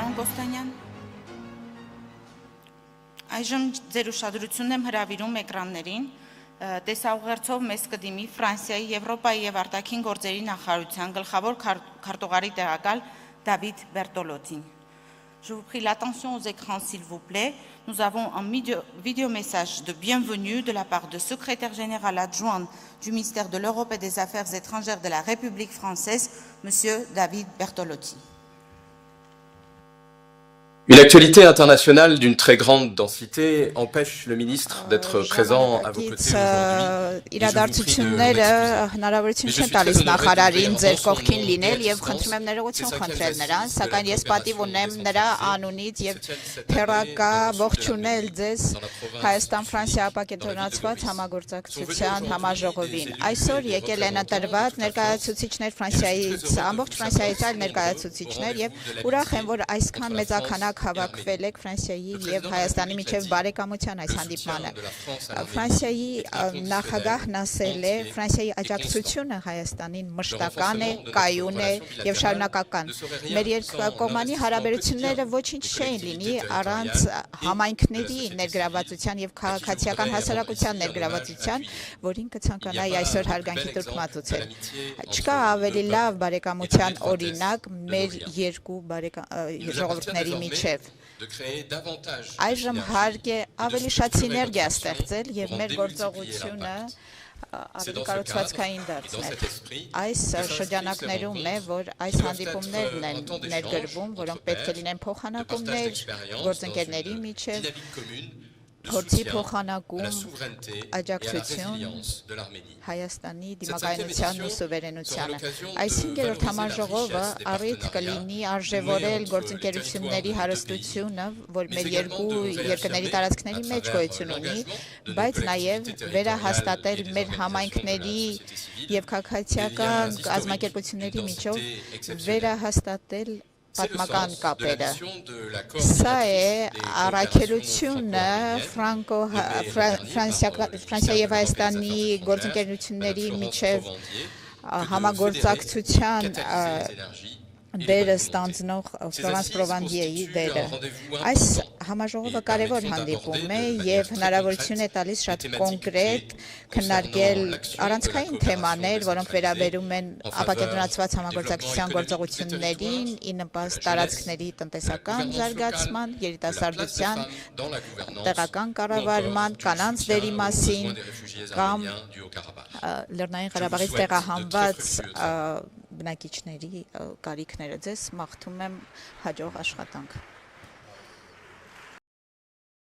Պարոն Կոստանյան, այժմ ձեր ուշադրությունն եմ հրավիրում էկրաններին, տեսաուղերձով մեզ կդիմի Ֆրանսիայի, Եվրոպայի և արտաքին գործերի նախարարության գլխավոր քարտուղարի տեղակալ Դավիթ Բերտոլոցին։ Je vous prie l'attention aux écrans s'il vous plaît. Nous avons un vidéo message de bienvenue de la part du secrétaire général adjoint du ministère de l'Europe et des Affaires étrangères de la République française, M. David Bertolozzi. Une actualité internationale d'une très grande densité empêche le ministre d'être présent à vos côtés aujourd'hui. Իրադարձությունները հնարավորություն չեն տալիս նախարարին ձեր կողքին լինել եւ խնդրում եմ ներողություն խնդրել նրան, սակայն ես պատիվ ունեմ նրա անունից եւ թերակա ողջունել ձեզ Հայաստան-Ֆրանսիա ապակենտրոնացված համագործակցության համաժողովին։ Այսօր եկել են ընտրված ներկայացուցիչներ Ֆրանսիայից, ամբողջ Ֆրանսիայից այլ ներկայացուցիչներ եւ ուրախ եմ, որ այսքան մեծականակ հավաքվել եք Ֆրանսիայի եւ Հայաստանի միջև բարեկամության այս հանդիպմանը։ Ֆրանսիայի նախագահն ասել է, Ֆրանսիայի աջակցությունը Հայաստանին մշտական է, կայուն է եւ շարունակական։ Մեր երկկողմանի հարաբերությունները ոչինչ չէին լինի առանց համայնքների ներգրավվածության եւ քաղաքացիական հասարակության ներգրավվածության, որին կցանկանայի այսօր հարգանքի տուրք մատուցել։ Չկա ավելի լավ բարեկամության օրինակ մեր երկու ժողովուրդների միջև։ Այժմ հարկ է ավելի շատ սիներգիա ստեղծել եւ մեր գործողությունը ավելի կառուցվածքային դարձնել։ Այս շրջանակներում է, որ այս հանդիպումներն են ներգրվում, որոնք պետք է լինեն փոխանակումներ գործընկերների միջև, փորձի փոխանակում, աջակցություն Հայաստանի դիմակայունությանն ու սուվերենությանը։ Այս 5-րդ համաժողովը առիթ կլինի արժևորել գործընկերությունների հարստությունը, որ մեր երկու երկրների տարածքների մեջ գոյություն ունի, բայց նաև վերահաստատել մեր համայնքների եւ քաղաքացիական կազմակերպությունների միջով վերահաստատել պատմական կապերը։ Սա է առաքելությունը Ֆրանսիա եւ Հայաստանի գործընկերությունների միջև համագործակցության դերը ստանձնող Ֆրանս Պրովանդիեի դերը։ Այս համաժողովը կարևոր հանդիպում է եւ հնարավորություն է տալիս շատ կոնկրետ քննարկել առանցքային թեմաներ, որոնք վերաբերում են ապակենտրոնացված համագործակցության գործողություններին, ի նպաստ տարածքների տնտեսական զարգացման, երիտասարդության, տեղական կառավարման, կանանց դերի մասին կամ Լեռնային Ղարաբաղից տեղահանված բնակիչների կարիքները։ Ձեզ մաղթում եմ հաջող աշխատանք։